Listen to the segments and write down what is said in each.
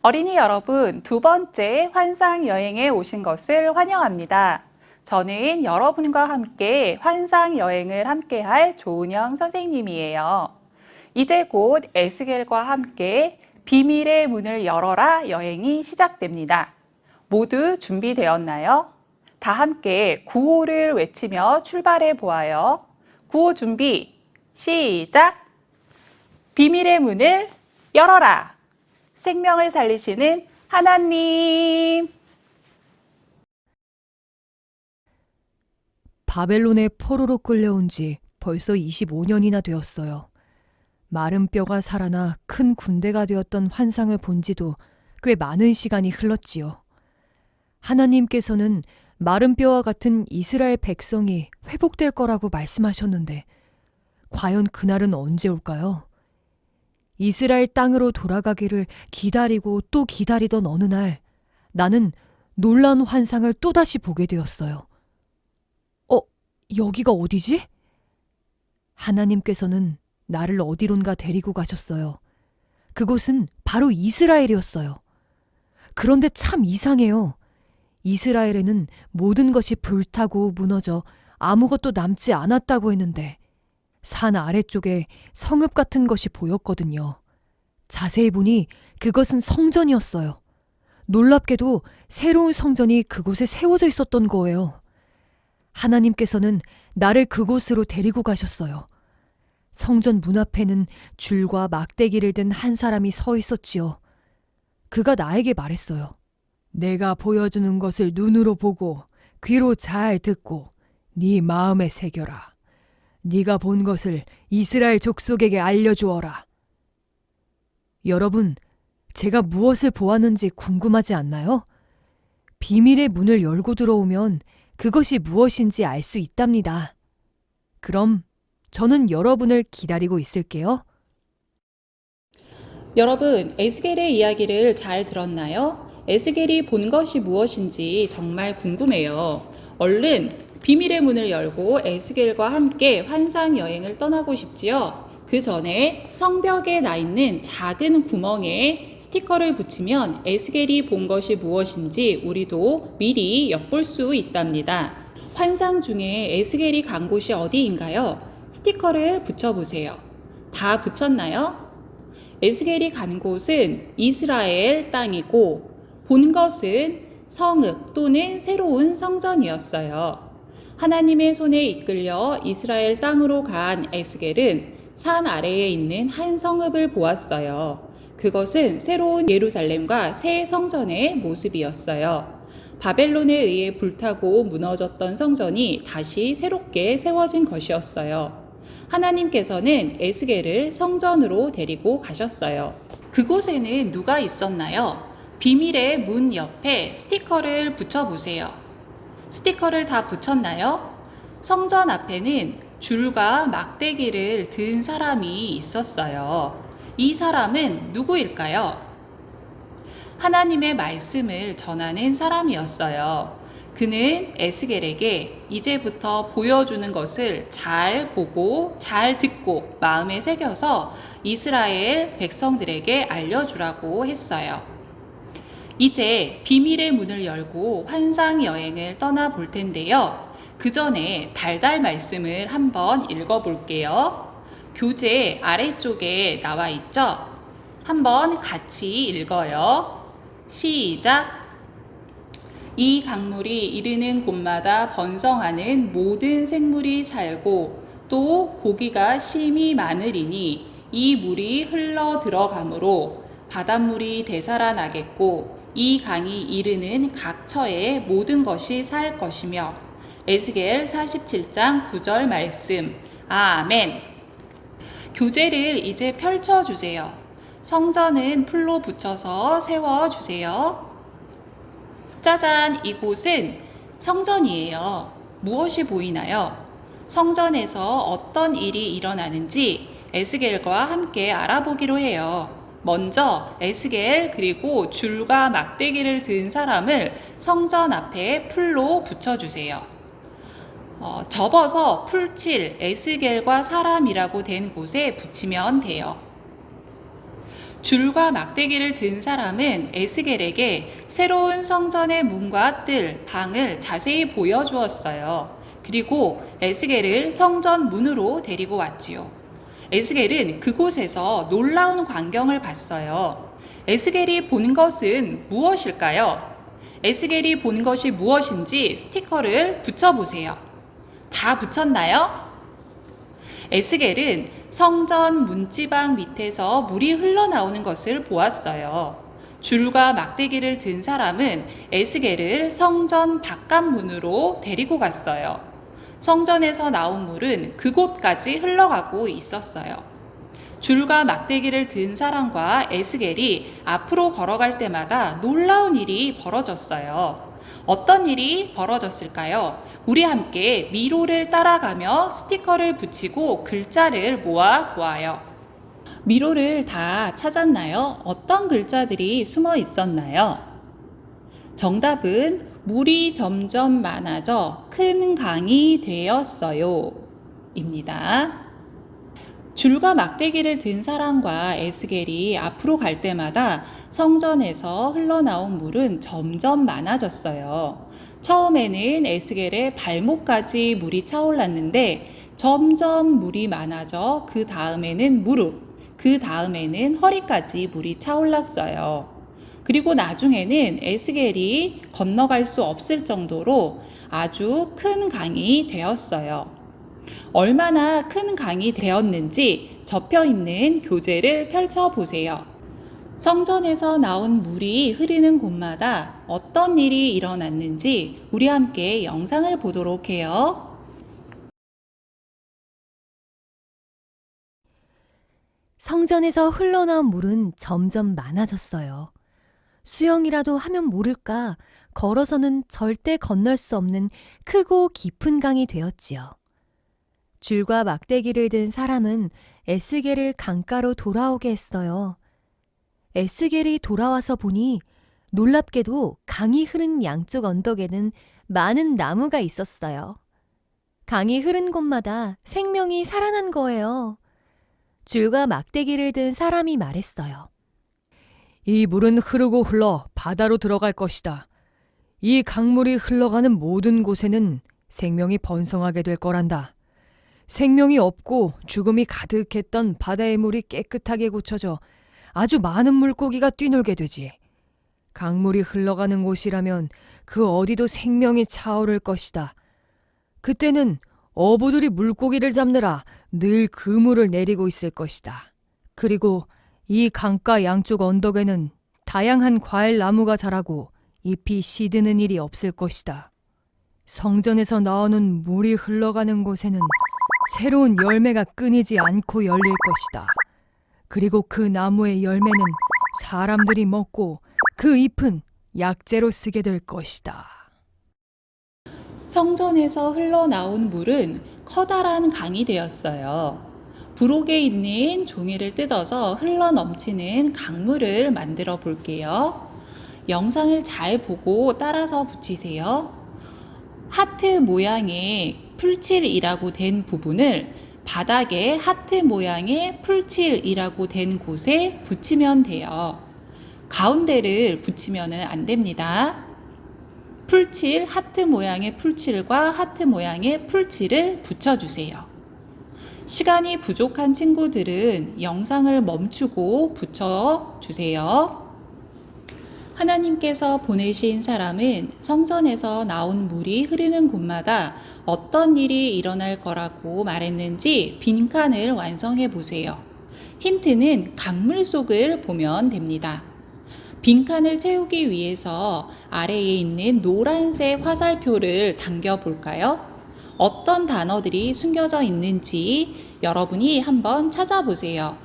어린이 여러분, 두 번째 환상 여행에 오신 것을 환영합니다. 저는 여러분과 함께 환상 여행을 함께할 조은영 선생님이에요. 이제 곧 에스겔과 함께 비밀의 문을 열어라 여행이 시작됩니다. 모두 준비되었나요? 다 함께 구호를 외치며 출발해 보아요. 구호 준비, 시작! 비밀의 문을 열어라! 생명을 살리시는 하나님. 바벨론의 포로로 끌려온 지 벌써 25년이나 되었어요. 마른 뼈가 살아나 큰 군대가 되었던 환상을 본 지도 꽤 많은 시간이 흘렀지요. 하나님께서는 마른 뼈와 같은 이스라엘 백성이 회복될 거라고 말씀하셨는데 과연 그날은 언제 올까요? 이스라엘 땅으로 돌아가기를 기다리고 또 기다리던 어느 날 나는 놀라운 환상을 또다시 보게 되었어요. 여기가 어디지? 하나님께서는 나를 어디론가 데리고 가셨어요. 그곳은 바로 이스라엘이었어요. 그런데 참 이상해요. 이스라엘에는 모든 것이 불타고 무너져 아무것도 남지 않았다고 했는데 산 아래쪽에 성읍 같은 것이 보였거든요. 자세히 보니 그것은 성전이었어요. 놀랍게도 새로운 성전이 그곳에 세워져 있었던 거예요. 하나님께서는 나를 그곳으로 데리고 가셨어요. 성전 문 앞에는 줄과 막대기를 든 한 사람이 서 있었지요. 그가 나에게 말했어요. 내가 보여주는 것을 눈으로 보고 귀로 잘 듣고 네 마음에 새겨라. 네가 본 것을 이스라엘 족속에게 알려주어라. 여러분, 제가 무엇을 보았는지 궁금하지 않나요? 비밀의 문을 열고 들어오면 그것이 무엇인지 알 수 있답니다. 그럼 저는 여러분을 기다리고 있을게요. 여러분, 에스겔의 이야기를 잘 들었나요? 에스겔이 본 것이 무엇인지 정말 궁금해요. 얼른 비밀의 문을 열고 에스겔과 함께 환상 여행을 떠나고 싶지요? 그 전에 성벽에 나 있는 작은 구멍에 스티커를 붙이면 에스겔이 본 것이 무엇인지 우리도 미리 엿볼 수 있답니다. 환상 중에 에스겔이 간 곳이 어디인가요? 스티커를 붙여보세요. 다 붙였나요? 에스겔이 간 곳은 이스라엘 땅이고 본 것은 성읍 또는 새로운 성전이었어요. 하나님의 손에 이끌려 이스라엘 땅으로 간 에스겔은 산 아래에 있는 한 성읍을 보았어요. 그것은 새로운 예루살렘과 새 성전의 모습이었어요. 바벨론에 의해 불타고 무너졌던 성전이 다시 새롭게 세워진 것이었어요. 하나님께서는 에스겔을 성전으로 데리고 가셨어요. 그곳에는 누가 있었나요? 비밀의 문 옆에 스티커를 붙여보세요. 스티커를 다 붙였나요? 성전 앞에는 줄과 막대기를 든 사람이 있었어요. 이 사람은 누구일까요? 하나님의 말씀을 전하는 사람이었어요. 그는 에스겔에게 이제부터 보여주는 것을 잘 보고 잘 듣고 마음에 새겨서 이스라엘 백성들에게 알려주라고 했어요. 이제 비밀의 문을 열고 환상 여행을 떠나볼 텐데요. 그 전에 달달 말씀을 한번 읽어볼게요. 교재 아래쪽에 나와 있죠? 한번 같이 읽어요. 시작! 이 강물이 이르는 곳마다 번성하는 모든 생물이 살고 또 고기가 심히 많으리니 이 물이 흘러 들어가므로 바닷물이 되살아나겠고 이 강이 이르는 각 처에 모든 것이 살 것이며 에스겔 47장 9절 말씀. 아멘. 교재를 이제 펼쳐주세요. 성전은 풀로 붙여서 세워주세요. 짜잔, 이곳은 성전이에요. 무엇이 보이나요? 성전에서 어떤 일이 일어나는지 에스겔과 함께 알아보기로 해요. 먼저 에스겔 그리고 줄과 막대기를 든 사람을 성전 앞에 풀로 붙여주세요. 접어서 풀칠 에스겔과 사람이라고 된 곳에 붙이면 돼요. 줄과 막대기를 든 사람은 에스겔에게 새로운 성전의 문과 뜰, 방을 자세히 보여주었어요. 그리고 에스겔을 성전 문으로 데리고 왔지요. 에스겔은 그곳에서 놀라운 광경을 봤어요. 에스겔이 본 것은 무엇일까요? 에스겔이 본 것이 무엇인지 스티커를 붙여보세요. 다 붙였나요? 에스겔은 성전 문지방 밑에서 물이 흘러나오는 것을 보았어요. 줄과 막대기를 든 사람은 에스겔을 성전 바깥문으로 데리고 갔어요. 성전에서 나온 물은 그곳까지 흘러가고 있었어요. 줄과 막대기를 든 사람과 에스겔이 앞으로 걸어갈 때마다 놀라운 일이 벌어졌어요. 어떤 일이 벌어졌을까요? 우리 함께 미로를 따라가며 스티커를 붙이고 글자를 모아 보아요. 미로를 다 찾았나요? 어떤 글자들이 숨어 있었나요? 정답은 물이 점점 많아져 큰 강이 되었어요. 입니다. 줄과 막대기를 든 사람과 에스겔이 앞으로 갈 때마다 성전에서 흘러나온 물은 점점 많아졌어요. 처음에는 에스겔의 발목까지 물이 차올랐는데 점점 물이 많아져 그 다음에는 무릎, 그 다음에는 허리까지 물이 차올랐어요. 그리고 나중에는 에스겔이 건너갈 수 없을 정도로 아주 큰 강이 되었어요. 얼마나 큰 강이 되었는지 접혀 있는 교재를 펼쳐 보세요. 성전에서 나온 물이 흐르는 곳마다 어떤 일이 일어났는지 우리 함께 영상을 보도록 해요. 성전에서 흘러나온 물은 점점 많아졌어요. 수영이라도 하면 모를까 걸어서는 절대 건널 수 없는 크고 깊은 강이 되었지요. 줄과 막대기를 든 사람은 에스겔을 강가로 돌아오게 했어요. 에스겔이 돌아와서 보니 놀랍게도 강이 흐른 양쪽 언덕에는 많은 나무가 있었어요. 강이 흐른 곳마다 생명이 살아난 거예요. 줄과 막대기를 든 사람이 말했어요. 이 물은 흐르고 흘러 바다로 들어갈 것이다. 이 강물이 흘러가는 모든 곳에는 생명이 번성하게 될 거란다. 생명이 없고 죽음이 가득했던 바다의 물이 깨끗하게 고쳐져 아주 많은 물고기가 뛰놀게 되지. 강물이 흘러가는 곳이라면 그 어디도 생명이 차오를 것이다. 그때는 어부들이 물고기를 잡느라 늘 그물을 내리고 있을 것이다. 그리고 이 강가 양쪽 언덕에는 다양한 과일 나무가 자라고 잎이 시드는 일이 없을 것이다. 성전에서 나오는 물이 흘러가는 곳에는 새로운 열매가 끊이지 않고 열릴 것이다. 그리고 그 나무의 열매는 사람들이 먹고 그 잎은 약재로 쓰게 될 것이다. 성전에서 흘러나온 물은 커다란 강이 되었어요. 부록에 있는 종이를 뜯어서 흘러넘치는 강물을 만들어 볼게요. 영상을 잘 보고 따라서 붙이세요. 하트 모양의 풀칠이라고 된 부분을 바닥에 하트 모양의 풀칠이라고 된 곳에 붙이면 돼요. 가운데를 붙이면 안 됩니다. 풀칠, 하트 모양의 풀칠과 하트 모양의 풀칠을 붙여주세요. 시간이 부족한 친구들은 영상을 멈추고 붙여주세요. 하나님께서 보내신 사람은 성전에서 나온 물이 흐르는 곳마다 어떤 일이 일어날 거라고 말했는지 빈칸을 완성해 보세요. 힌트는 강물 속을 보면 됩니다. 빈칸을 채우기 위해서 아래에 있는 노란색 화살표를 당겨 볼까요? 어떤 단어들이 숨겨져 있는지 여러분이 한번 찾아보세요.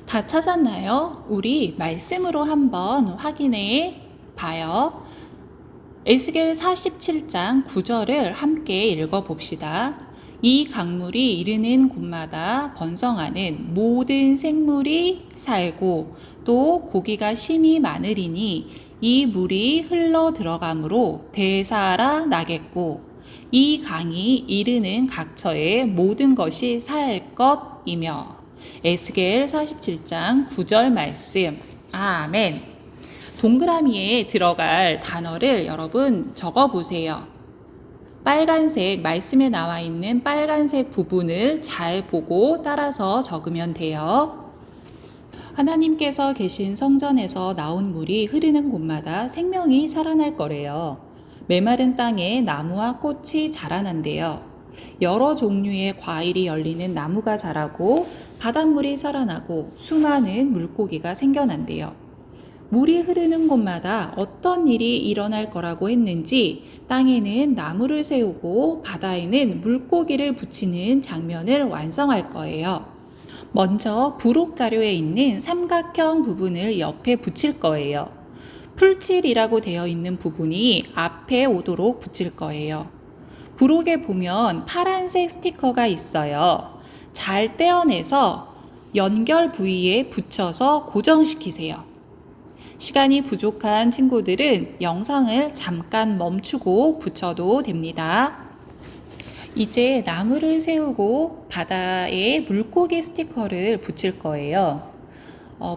다 찾았나요? 우리 말씀으로 한번 확인해 봐요. 에스겔 47장 9절을 함께 읽어봅시다. 이 강물이 이르는 곳마다 번성하는 모든 생물이 살고 또 고기가 심히 많으리니 이 물이 흘러 들어가므로 대사하라 나겠고 이 강이 이르는 각처의 모든 것이 살 것이며 에스겔 47장 9절 말씀. 아멘. 동그라미에 들어갈 단어를 여러분 적어 보세요. 빨간색, 말씀에 나와 있는 빨간색 부분을 잘 보고 따라서 적으면 돼요. 하나님께서 계신 성전에서 나온 물이 흐르는 곳마다 생명이 살아날 거래요. 메마른 땅에 나무와 꽃이 자라난대요. 여러 종류의 과일이 열리는 나무가 자라고 바닷물이 살아나고 수많은 물고기가 생겨난대요. 물이 흐르는 곳마다 어떤 일이 일어날 거라고 했는지 땅에는 나무를 세우고 바다에는 물고기를 붙이는 장면을 완성할 거예요. 먼저 부록 자료에 있는 삼각형 부분을 옆에 붙일 거예요. 풀칠이라고 되어 있는 부분이 앞에 오도록 붙일 거예요. 부록에 보면 파란색 스티커가 있어요. 잘 떼어내서 연결 부위에 붙여서 고정시키세요. 시간이 부족한 친구들은 영상을 잠깐 멈추고 붙여도 됩니다. 이제 나무를 세우고 바다에 물고기 스티커를 붙일 거예요.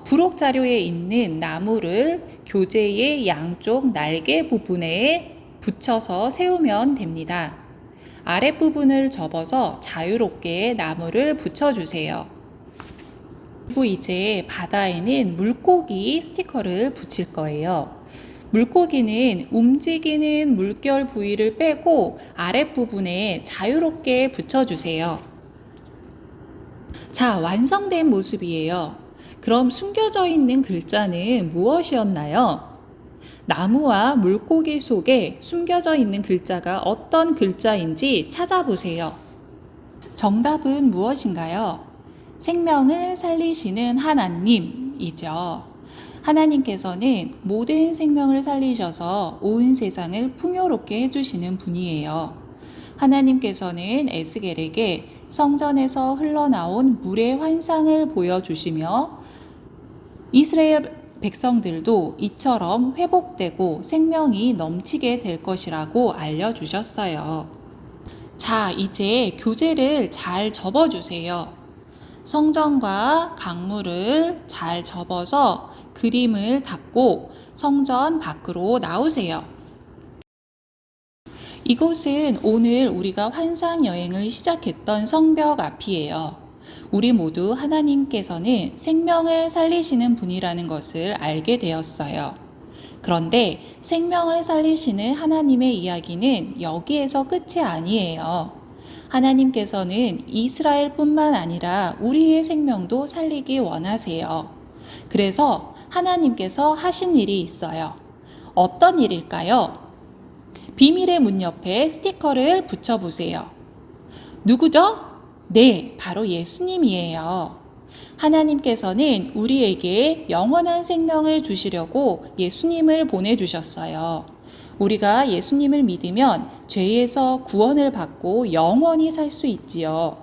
부록 자료에 있는 나무를 교재의 양쪽 날개 부분에 붙여서 세우면 됩니다. 아랫부분을 접어서 자유롭게 나무를 붙여주세요. 그리고 이제 바다에는 물고기 스티커를 붙일 거예요. 물고기는 움직이는 물결 부위를 빼고 아랫부분에 자유롭게 붙여주세요. 자, 완성된 모습이에요. 그럼 숨겨져 있는 글자는 무엇이었나요? 나무와 물고기 속에 숨겨져 있는 글자가 어떤 글자인지 찾아보세요. 정답은 무엇인가요? 생명을 살리시는 하나님이죠. 하나님께서는 모든 생명을 살리셔서 온 세상을 풍요롭게 해주시는 분이에요. 하나님께서는 에스겔에게 성전에서 흘러나온 물의 환상을 보여주시며 이스라엘 백성들도 이처럼 회복되고 생명이 넘치게 될 것이라고 알려주셨어요. 자, 이제 교재를 잘 접어주세요. 성전과 강물을 잘 접어서 그림을 닫고 성전 밖으로 나오세요. 이곳은 오늘 우리가 환상 여행을 시작했던 성벽 앞이에요. 우리 모두 하나님께서는 생명을 살리시는 분이라는 것을 알게 되었어요. 그런데 생명을 살리시는 하나님의 이야기는 여기에서 끝이 아니에요. 하나님께서는 이스라엘뿐만 아니라 우리의 생명도 살리기 원하세요. 그래서 하나님께서 하신 일이 있어요. 어떤 일일까요? 비밀의 문 옆에 스티커를 붙여보세요. 누구죠? 네, 바로 예수님이에요. 하나님께서는 우리에게 영원한 생명을 주시려고 예수님을 보내주셨어요. 우리가 예수님을 믿으면 죄에서 구원을 받고 영원히 살 수 있지요.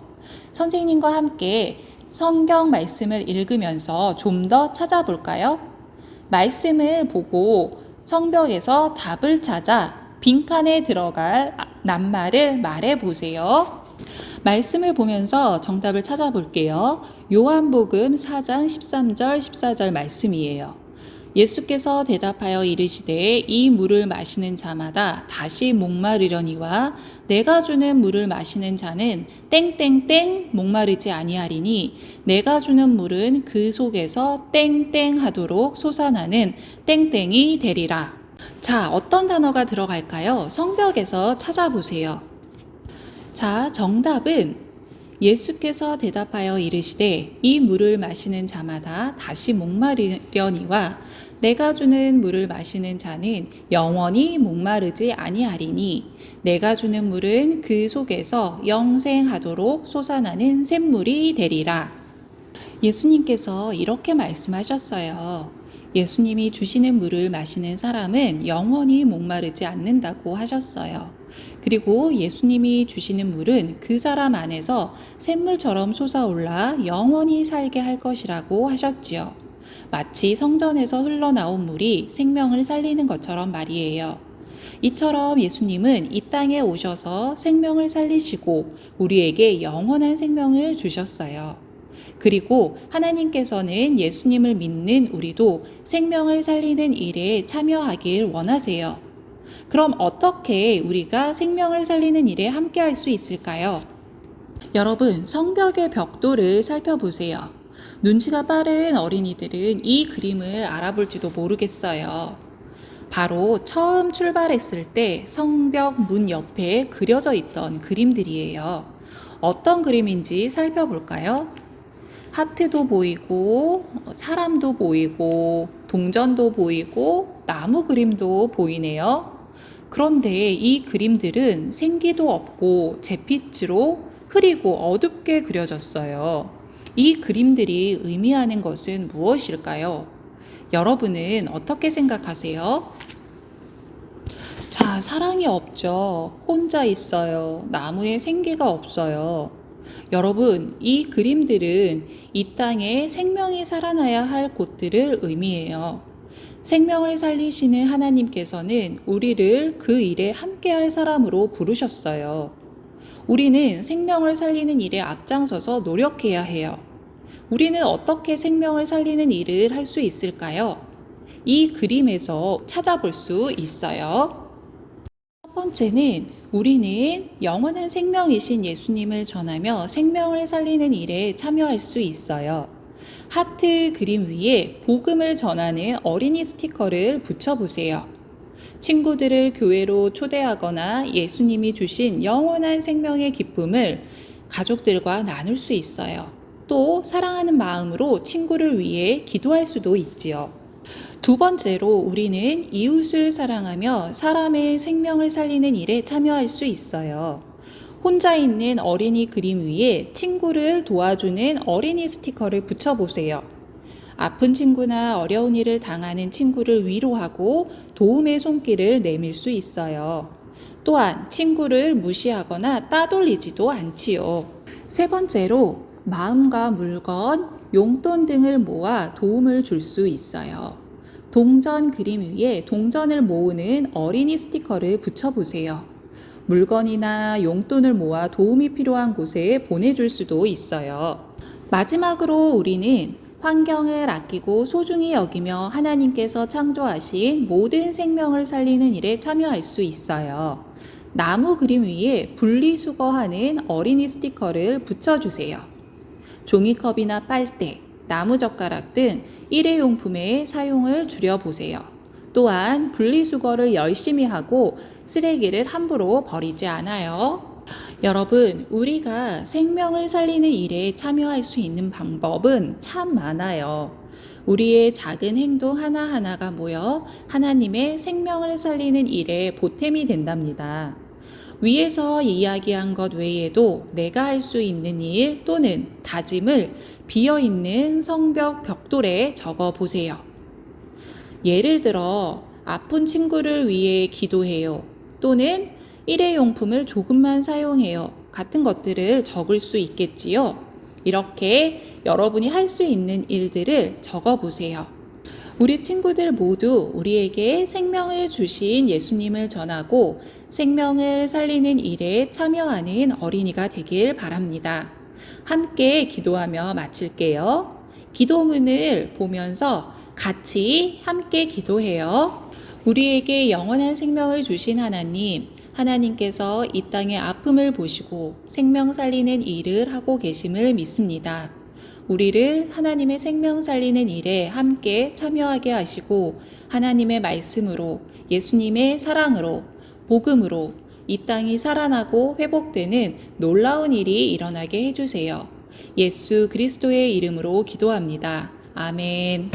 선생님과 함께 성경 말씀을 읽으면서 좀 더 찾아볼까요? 말씀을 보고 성벽에서 답을 찾아 빈칸에 들어갈 낱말을 말해 보세요. 말씀을 보면서 정답을 찾아볼게요. 요한복음 4장 13절 14절 말씀이에요. 예수께서 대답하여 이르시되 이 물을 마시는 자마다 다시 목마르려니와 내가 주는 물을 마시는 자는 땡땡땡 목마르지 아니하리니 내가 주는 물은 그 속에서 땡땡 하도록 솟아나는 땡땡이 되리라. 자, 어떤 단어가 들어갈까요? 성벽에서 찾아보세요. 자, 정답은 예수께서 대답하여 이르시되 이 물을 마시는 자마다 다시 목마르려니와 내가 주는 물을 마시는 자는 영원히 목마르지 아니하리니 내가 주는 물은 그 속에서 영생하도록 솟아나는 샘물이 되리라. 예수님께서 이렇게 말씀하셨어요. 예수님이 주시는 물을 마시는 사람은 영원히 목마르지 않는다고 하셨어요. 그리고 예수님이 주시는 물은 그 사람 안에서 샘물처럼 솟아올라 영원히 살게 할 것이라고 하셨지요. 마치 성전에서 흘러나온 물이 생명을 살리는 것처럼 말이에요. 이처럼 예수님은 이 땅에 오셔서 생명을 살리시고 우리에게 영원한 생명을 주셨어요. 그리고 하나님께서는 예수님을 믿는 우리도 생명을 살리는 일에 참여하길 원하세요. 그럼 어떻게 우리가 생명을 살리는 일에 함께할 수 있을까요? 여러분, 성벽의 벽돌을 살펴보세요. 눈치가 빠른 어린이들은 이 그림을 알아볼지도 모르겠어요. 바로 처음 출발했을 때 성벽 문 옆에 그려져 있던 그림들이에요. 어떤 그림인지 살펴볼까요? 하트도 보이고, 사람도 보이고, 동전도 보이고, 나무 그림도 보이네요. 그런데 이 그림들은 생기도 없고 잿빛으로 흐리고 어둡게 그려졌어요. 이 그림들이 의미하는 것은 무엇일까요? 여러분은 어떻게 생각하세요? 자, 사랑이 없죠. 혼자 있어요. 나무에 생기가 없어요. 여러분, 이 그림들은 이 땅에 생명이 살아나야 할 곳들을 의미해요. 생명을 살리시는 하나님께서는 우리를 그 일에 함께할 사람으로 부르셨어요. 우리는 생명을 살리는 일에 앞장서서 노력해야 해요. 우리는 어떻게 생명을 살리는 일을 할 수 있을까요? 이 그림에서 찾아볼 수 있어요. 첫 번째는 우리는 영원한 생명이신 예수님을 전하며 생명을 살리는 일에 참여할 수 있어요. 하트 그림 위에 복음을 전하는 어린이 스티커를 붙여보세요. 친구들을 교회로 초대하거나 예수님이 주신 영원한 생명의 기쁨을 가족들과 나눌 수 있어요. 또 사랑하는 마음으로 친구를 위해 기도할 수도 있지요. 두 번째로 우리는 이웃을 사랑하며 사람의 생명을 살리는 일에 참여할 수 있어요. 혼자 있는 어린이 그림 위에 친구를 도와주는 어린이 스티커를 붙여보세요. 아픈 친구나 어려운 일을 당하는 친구를 위로하고 도움의 손길을 내밀 수 있어요. 또한 친구를 무시하거나 따돌리지도 않지요. 세 번째로 마음과 물건, 용돈 등을 모아 도움을 줄 수 있어요. 동전 그림 위에 동전을 모으는 어린이 스티커를 붙여보세요. 물건이나 용돈을 모아 도움이 필요한 곳에 보내줄 수도 있어요. 마지막으로 우리는 환경을 아끼고 소중히 여기며 하나님께서 창조하신 모든 생명을 살리는 일에 참여할 수 있어요. 나무 그림 위에 분리수거하는 어린이 스티커를 붙여주세요. 종이컵이나 빨대, 나무젓가락 등 일회용품의 사용을 줄여보세요. 또한 분리수거를 열심히 하고 쓰레기를 함부로 버리지 않아요. 여러분, 우리가 생명을 살리는 일에 참여할 수 있는 방법은 참 많아요. 우리의 작은 행동 하나하나가 모여 하나님의 생명을 살리는 일에 보탬이 된답니다. 위에서 이야기한 것 외에도 내가 할 수 있는 일 또는 다짐을 비어있는 성벽 벽돌에 적어 보세요. 예를 들어 아픈 친구를 위해 기도해요. 또는 일회용품을 조금만 사용해요. 같은 것들을 적을 수 있겠지요. 이렇게 여러분이 할 수 있는 일들을 적어 보세요. 우리 친구들 모두 우리에게 생명을 주신 예수님을 전하고 생명을 살리는 일에 참여하는 어린이가 되길 바랍니다. 함께 기도하며 마칠게요. 기도문을 보면서 같이 함께 기도해요. 우리에게 영원한 생명을 주신 하나님, 하나님께서 이 땅의 아픔을 보시고 생명 살리는 일을 하고 계심을 믿습니다. 우리를 하나님의 생명 살리는 일에 함께 참여하게 하시고 하나님의 말씀으로 예수님의 사랑으로 복음으로 이 땅이 살아나고 회복되는 놀라운 일이 일어나게 해주세요. 예수 그리스도의 이름으로 기도합니다. 아멘.